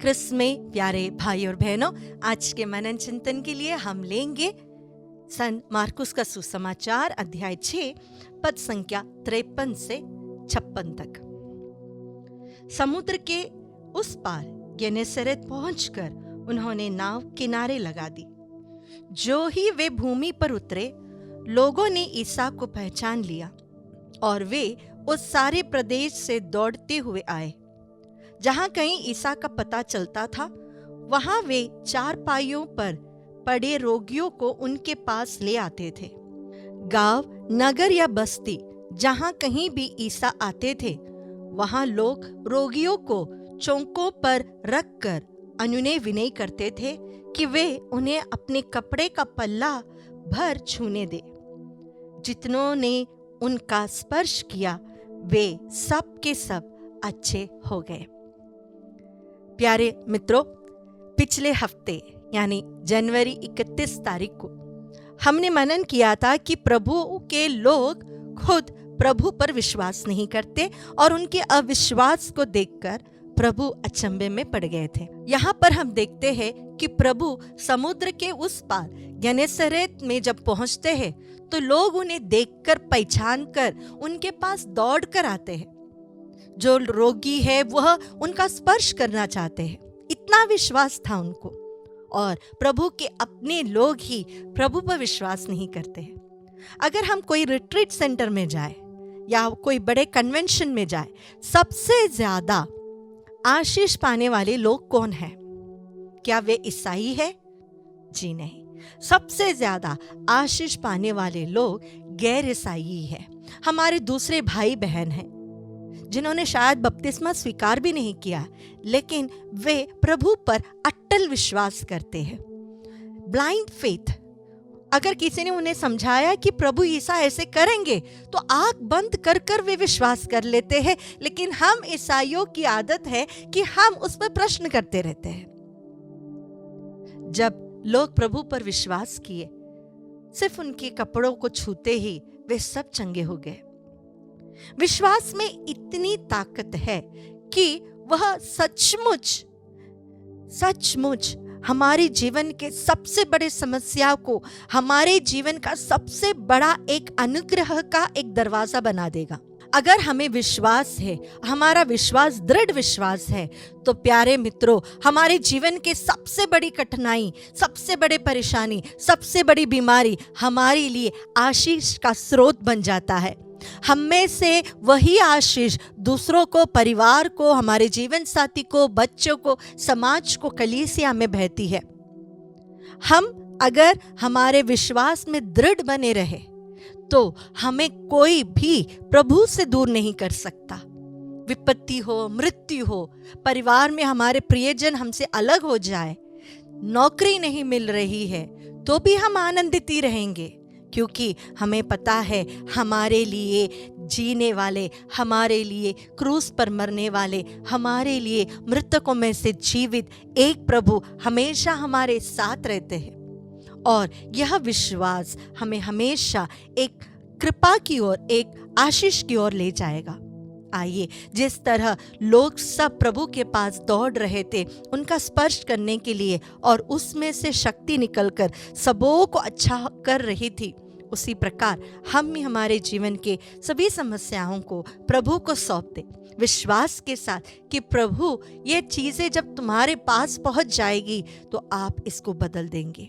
Chris में प्यारे भाई और बहनों, आज के मनन चिंतन के लिए हम लेंगे सन मार्कुस का सुसमाचार अध्याय 6 पद संख्या 53 से 56 तक। समुद्र के उस पार गेनेसरेत पहुंचकर उन्होंने नाव किनारे लगा दी। जो ही वे भूमि पर उतरे, लोगों ने ईसा को पहचान लिया और वे उस सारे प्रदेश से दौड़ते हुए आए। जहां कहीं ईसा का पता चलता था, वहां वे चारपाइयों पर पड़े रोगियों को उनके पास ले आते थे। गांव, नगर या बस्ती जहां कहीं भी ईसा आते थे, वहां लोग रोगियों को चौकों पर रखकर अनुनय विनय करते थे कि वे उन्हें अपने कपड़े का पल्ला भर छूने दे। जितनों ने उनका स्पर्श किया, वे सब के सब अच्छे हो गए। प्यारे मित्रों, पिछले हफ्ते यानी जनवरी 31 तारीख को हमने मनन किया था कि प्रभु के लोग खुद प्रभु पर विश्वास नहीं करते और उनके अविश्वास को देखकर प्रभु अचंभे में पड़ गए थे। यहाँ पर हम देखते हैं कि प्रभु समुद्र के उस पार गेनेसरेत में जब पहुंचते हैं तो लोग उन्हें देखकर पहचान कर उनके पास दौड़ कर आते हैं। जो रोगी है वह उनका स्पर्श करना चाहते हैं, इतना विश्वास था उनको। और प्रभु के अपने लोग ही प्रभु पर विश्वास नहीं करते हैं। अगर हम कोई रिट्रीट सेंटर में जाए या कोई बड़े कन्वेंशन में जाए, सबसे ज्यादा आशीष पाने वाले लोग कौन हैं? क्या वे ईसाई है? जी नहीं। सबसे ज्यादा आशीष पाने वाले लोग गैर ईसाई है। हमारे दूसरे भाई बहन हैं जिन्होंने शायद बपतिस्मा स्वीकार भी नहीं किया, लेकिन वे प्रभु पर अटल विश्वास करते हैं। Blind faith. अगर किसी ने उन्हें समझाया कि प्रभु ईसा ऐसे करेंगे तो आंख बंद कर कर वे विश्वास कर लेते हैं। लेकिन हम ईसाइयों की आदत है कि हम उस पर प्रश्न करते रहते हैं। जब लोग प्रभु पर विश्वास किए, सिर्फ उनके कपड़ों को छूते ही वे सब चंगे हो गए। विश्वास में इतनी ताकत है कि वह सचमुच हमारे जीवन के सबसे बड़े समस्या को हमारे जीवन का सबसे बड़ा एक अनुग्रह का एक दरवाजा बना देगा। अगर हमें विश्वास है, हमारा विश्वास दृढ़ विश्वास है, तो प्यारे मित्रों, हमारे जीवन के सबसे बड़ी कठिनाई, सबसे बड़ी परेशानी, सबसे बड़ी बीमारी हमारे लिए आशीष का स्रोत बन जाता है। हम में से वही आशीष दूसरों को, परिवार को, हमारे जीवन साथी को, बच्चों को, समाज को, कलीसिया में बहती है। हम अगर हमारे विश्वास में दृढ़ बने रहे तो हमें कोई भी प्रभु से दूर नहीं कर सकता। विपत्ति हो, मृत्यु हो, परिवार में हमारे प्रियजन हमसे अलग हो जाए, नौकरी नहीं मिल रही है, तो भी हम आनंदित ही रहेंगे, क्योंकि हमें पता है हमारे लिए जीने वाले, हमारे लिए क्रूस पर मरने वाले, हमारे लिए मृतकों में से जीवित एक प्रभु हमेशा हमारे साथ रहते हैं। और यह विश्वास हमें हमेशा एक कृपा की ओर, एक आशीष की ओर ले जाएगा। आइए, जिस तरह लोग सब प्रभु के पास दौड़ रहे थे उनका स्पर्श करने के लिए और उसमें से शक्ति निकलकर सबों को अच्छा कर रही थी, उसी प्रकार हम भी हमारे जीवन के सभी समस्याओं को प्रभु को सौंप दें, विश्वास के साथ कि प्रभु ये चीजें जब तुम्हारे पास पहुंच जाएगी तो आप इसको बदल देंगे।